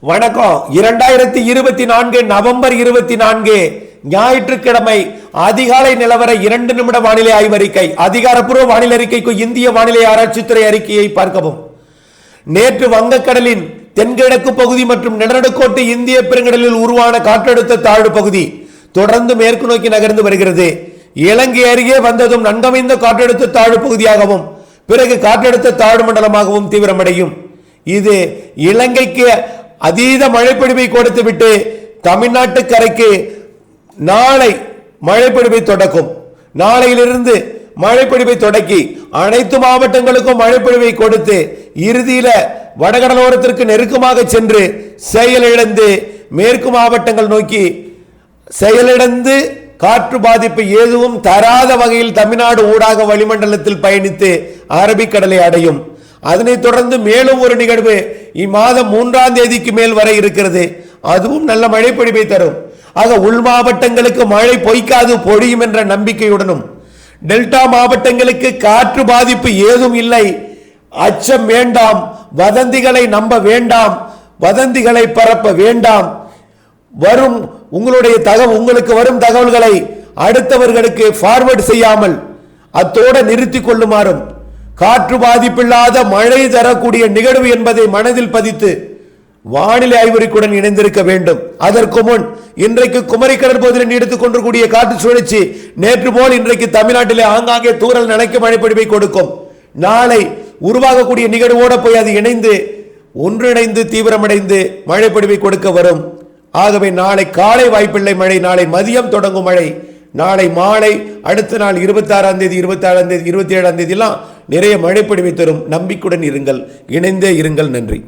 வணக்கம். 2024 நவம்பர் 24 ஞாயிற்றுக்கிழமை அதிகாலை நிலவர 2 நிமிட வானிலை ஆய்வறிக்கை. அதிகாரப்பூர்வ வானிலை அறிக்கைக்கு இந்திய வானிலை ஆராய்ச்சித்துறை அறிக்கையை பார்க்கவும். நேற்று வங்கக்கடலின் தென்கிழக்கு பகுதி மற்றும் நிலநடுக்கோட்டு இந்திய பெருங்கடலில் உருவான காற்றழுத்த தாழ்வு பகுதி தொடர்ந்து மேற்கு நோக்கி நகர்ந்து வருகிறது. இலங்கை அருகே வந்ததும் நன்கமைந்த காற்றழுத்த தாழ்வு பகுதியாகவும் பிறகு காற்றழுத்த தாழ்வு மண்டலமாகவும் தீவிரமடையும். இது இலங்கைக்கு அதீத மழைப்பொழிவை கொடுத்துவிட்டு தமிழ்நாட்டு கரைக்கு நாளை மழைப்பொழிவை தொடக்கும். நாளையிலிருந்து மழைப்பொழிவை தொடக்கி அனைத்து மாவட்டங்களுக்கும் மழைப்பொழிவை கொடுத்து இறுதியில வடகடலோரத்திற்கு நெருக்கமாக சென்று செயலிழந்து மேற்கு மாவட்டங்கள் நோக்கி செயலிழந்து காற்று பாதிப்பு எதுவும் தராத வகையில் தமிழ்நாடு ஊடாக வளிமண்டலத்தில் பயணித்து அரபிக்கடலை அடையும். அதனைத் தொடர்ந்து மேலும் ஒரு நிகழ்வு இம்மாதம் 3ஆம் தேதிக்கு மேல் வரை இருக்கிறது. அதுவும் நல்ல மழை பொழிவை தரும். ஆக உள் மாவட்டங்களுக்கு மழை பொய்க்காது பொழியும் என்ற நம்பிக்கையுடனும் டெல்டா மாவட்டங்களுக்கு காற்று பாதிப்பு ஏதும் இல்லை, அச்சம் வேண்டாம், வதந்திகளை நம்ப வேண்டாம், வதந்திகளை பரப்ப வேண்டாம். வரும் உங்களுக்கு வரும் தகவல்களை அடுத்தவர்களுக்கு ஃபார்வர்ட் செய்யாமல் அத்தோடு நிறுத்திக் கொள்ளுமாறும், காற்று பாதிப்பில்லாத மழை தரக்கூடிய நிகழ்வு என்பதை மனதில் பதித்து வானிலை ஆய்வறிக்கையுடன் இணைந்திருக்க வேண்டும். அதற்கு முன் இன்றைக்கு குமரிக்கடல் பகுதியில் நீடித்துக் கொண்டிருக்கூடிய காற்று சுழற்சி நேற்று போல் இன்றைக்கு தமிழ்நாட்டிலே ஆங்காங்கே தூறல் நனைக்க மழைப்பொழிவை கொடுக்கும். நாளை உருவாகக்கூடிய நிகழ்வோடு போய் அது இணைந்து ஒன்றிணைந்து தீவிரமடைந்து மழைப்பொழிவை கொடுக்க வரும். ஆகவே நாளை காலை வாய்ப்பில்லை மழை, நாளை மதியம் தொடங்கும் மழை, நாளை மாலை, அடுத்த நாள் 26ஆம் தேதி 27ஆம் தேதி 27ஆம் தேதி எல்லாம் நிறைய மழைப்பொழிவை தரும். நம்பிக்கையுடன் இருங்கள், இணைந்தே இருங்கள். நன்றி.